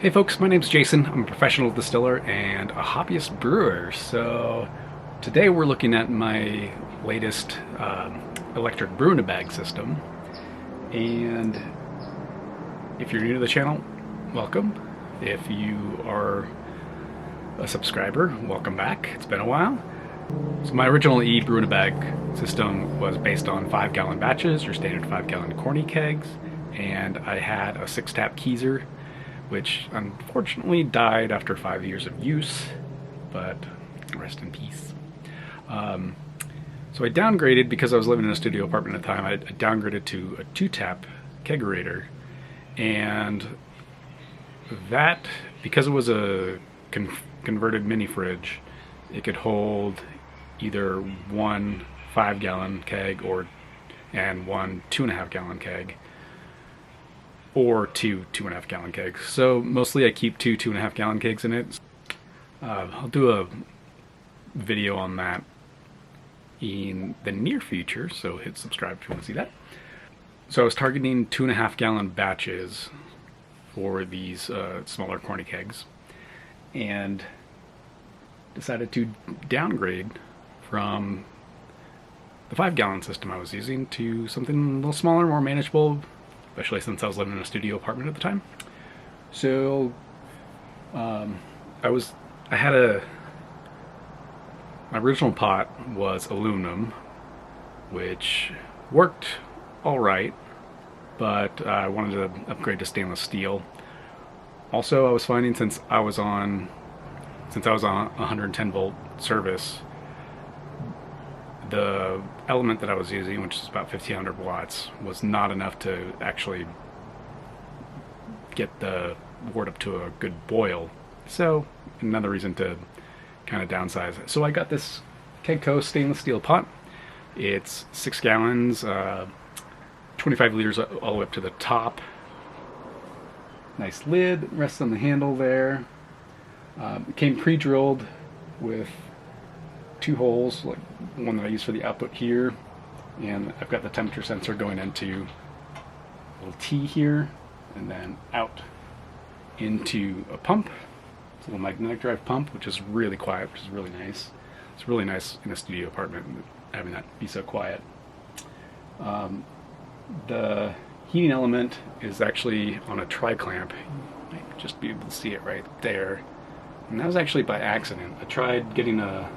Hey folks, my name's Jason. I'm a professional distiller and a hobbyist brewer. So today we're looking at my latest electric brew-in-a-bag system. And if you're new to the channel, welcome. If you are a subscriber, welcome back. It's been a while. So my original brew-in-a-bag system was based on 5-gallon batches, your standard 5-gallon corny kegs, and I had a 6-tap keezer, which unfortunately died after 5 years of use, but rest in peace. So I downgraded, because I was living in a studio apartment at the time, I downgraded to a 2-tap kegerator, and that, because it was a converted mini fridge, it could hold either one 5-gallon keg and one 2.5-gallon keg, or two 2.5-gallon kegs. So mostly I keep two 2.5-gallon kegs in it. I'll do a video on that in the near future, so hit subscribe if you want to see that. So I was targeting 2.5-gallon batches for these smaller corny kegs, and decided to downgrade from the 5-gallon system I was using to something a little smaller, more manageable, especially since I was living in a studio apartment at the time. So my original pot was aluminum, which worked all right, but I wanted to upgrade to stainless steel. Also, I was finding since I was on 110 volt service, the element that I was using, which is about 1500 watts, was not enough to actually get the wort up to a good boil. So another reason to kind of downsize. So I got this Kegco stainless steel pot. It's 6 gallons, 25 liters all the way up to the top. Nice lid, rests on the handle there. It came pre-drilled with 2 holes, like one that I use for the output here, and I've got the temperature sensor going into a little T here, and then out into a pump. It's a little magnetic drive pump, which is really quiet, which is really nice. It's really nice in a studio apartment having that be so quiet. The heating element is actually on a tri-clamp. You might just be able to see it right there. And that was actually by accident. I tried getting the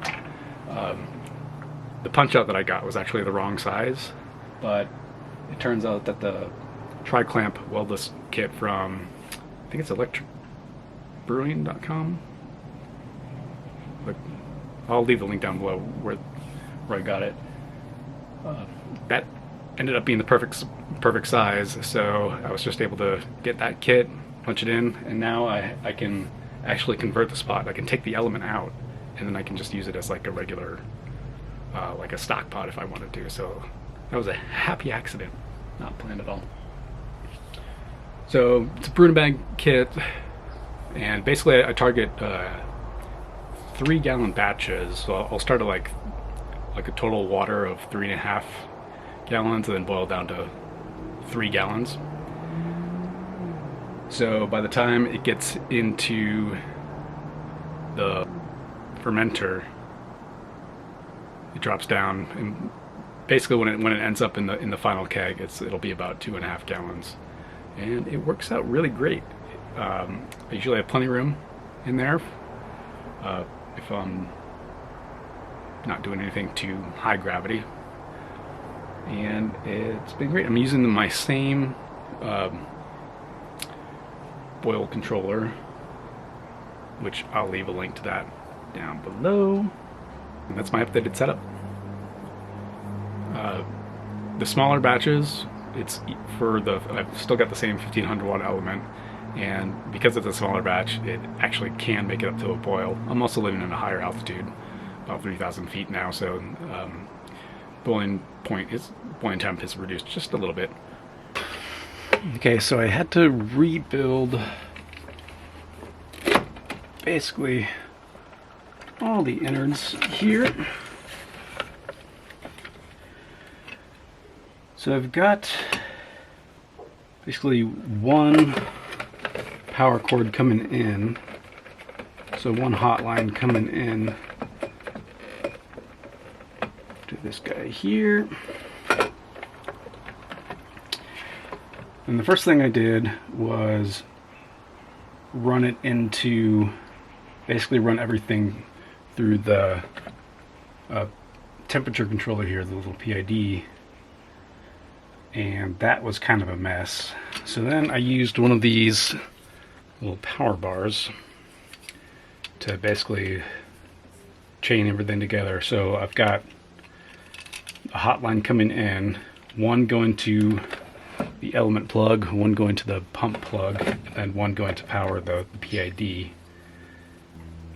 punch out that I got was actually the wrong size, but it turns out that the tri-clamp weldless kit from, I think it's electricbrewing.com. But I'll leave the link down below where I got it. That ended up being the perfect size, so I was just able to get that kit, punch it in, and now I can actually convert the spot. I can take the element out, and then I can just use it as like a regular, like a stock pot if I wanted to. So that was a happy accident, not planned at all. So it's a brew-in-a-bag kit, and basically I target 3-gallon batches. So I'll start at like a total water of 3.5 gallons, and then boil down to 3 gallons. So by the time it gets into the fermenter, it drops down, and basically when it ends up in the final keg, it'll be about 2.5 gallons, and it works out really great. I usually have plenty of room in there if I'm not doing anything too high gravity, and it's been great. I'm using my same boil controller, which I'll leave a link to that down below. And that's my updated setup. The smaller batches, it's I've still got the same 1500 watt element, and because it's a smaller batch, it actually can make it up to a boil. I'm also living in a higher altitude, about 3,000 feet now, so boiling temp is reduced just a little bit. Okay, so I had to rebuild basically all the innards here. So I've got basically one power cord coming in. So one hot line coming in to this guy here. And the first thing I did was run it into, basically run everything through the temperature controller here, the little PID, and that was kind of a mess. So then I used one of these little power bars to basically chain everything together. So I've got a hot line coming in, one going to the element plug, one going to the pump plug, and one going to power the PID.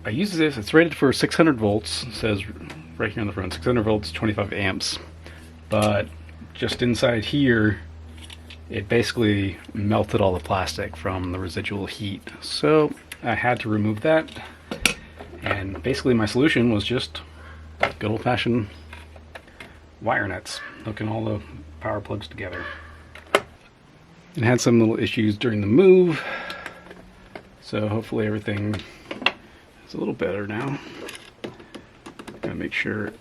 I use this, it's rated for 600 volts, it says right here on the front, 600 volts, 25 amps, but just inside here, it basically melted all the plastic from the residual heat. So I had to remove that, and basically my solution was just good old-fashioned wire nuts, hooking all the power plugs together. It had some little issues during the move, so hopefully everything is a little better now. Gotta make sure.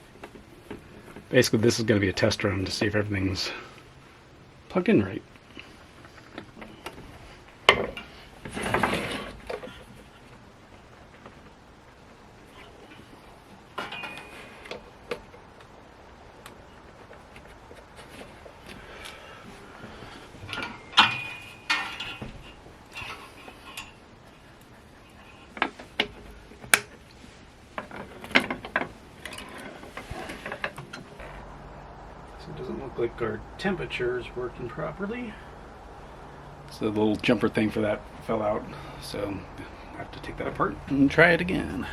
Basically, this is going to be a test run to see if everything's plugged in right. It doesn't look like our temperature is working properly. So the little jumper thing for that fell out, so I have to take that apart and try it again.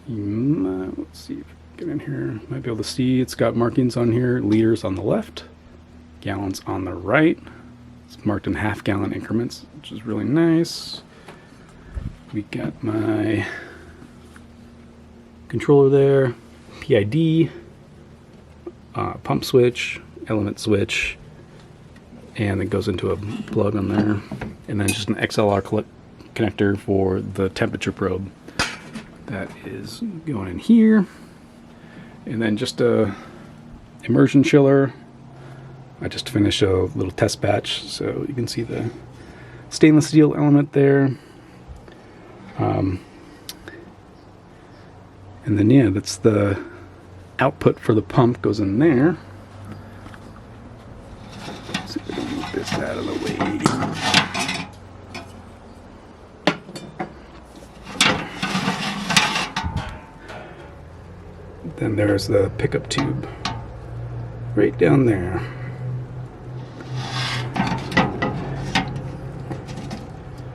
Let's see if we can get in here. Might be able to see it's got markings on here. Liters on the left, gallons on the right. It's marked in half-gallon increments, which is really nice. We got my controller there, PID, pump switch, element switch, and it goes into a plug on there. And then just an XLR connector for the temperature probe. That is going in here, and then just a immersion chiller. I just finished a little test batch, so you can see the stainless steel element there. And then yeah, that's the output for the pump goes in there. Let's see if I can move this out of the way. Then there's the pickup tube right down there.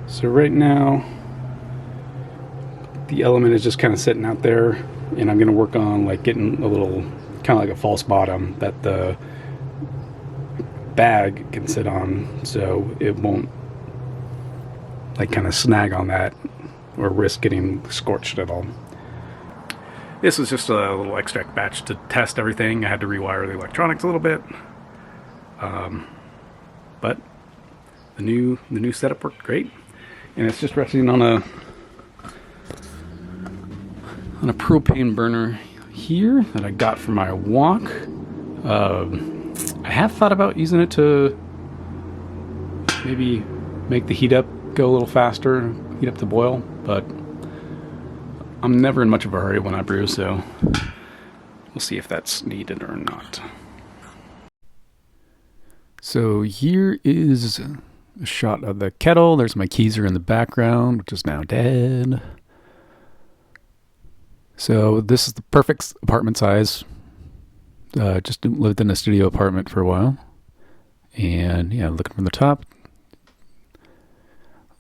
So right now the element is just kind of sitting out there, and I'm going to work on like getting a little kind of like a false bottom that the bag can sit on, so it won't like kind of snag on that or risk getting scorched at all. This was just a little extract batch to test everything. I had to rewire the electronics a little bit, but the new setup worked great, and it's just resting on a propane burner here that I got for my wok. I have thought about using it to maybe make the heat up go a little faster, heat up the boil, but I'm never in much of a hurry when I brew, so we'll see if that's needed or not. So here is a shot of the kettle. There's my keezer in the background, which is now dead. So this is the perfect apartment size. Just lived in a studio apartment for a while. And yeah, looking from the top.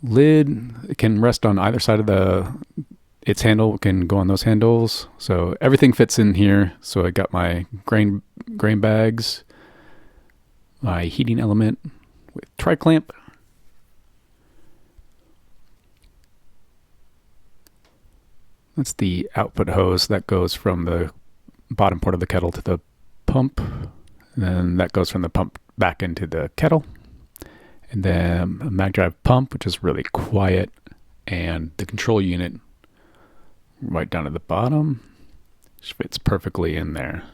Lid, it can rest on either side of its handle can go on those handles. So everything fits in here. So I got my grain bags, my heating element with tri-clamp. That's the output hose that goes from the bottom part of the kettle to the pump. And then that goes from the pump back into the kettle. And then a mag drive pump, which is really quiet. And the control unit right down at the bottom, which fits perfectly in there.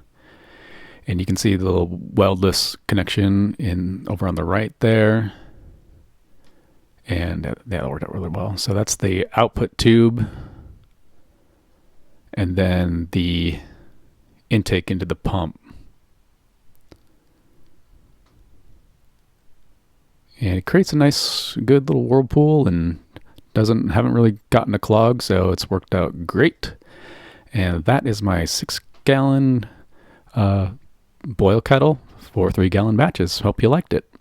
And you can see the little weldless connection over on the right there. And that worked out really well. So that's the output tube. And then the intake into the pump. And it creates a nice, good little whirlpool and haven't really gotten a clog, so it's worked out great. And that is my 6-gallon boil kettle for 3-gallon batches. Hope you liked it.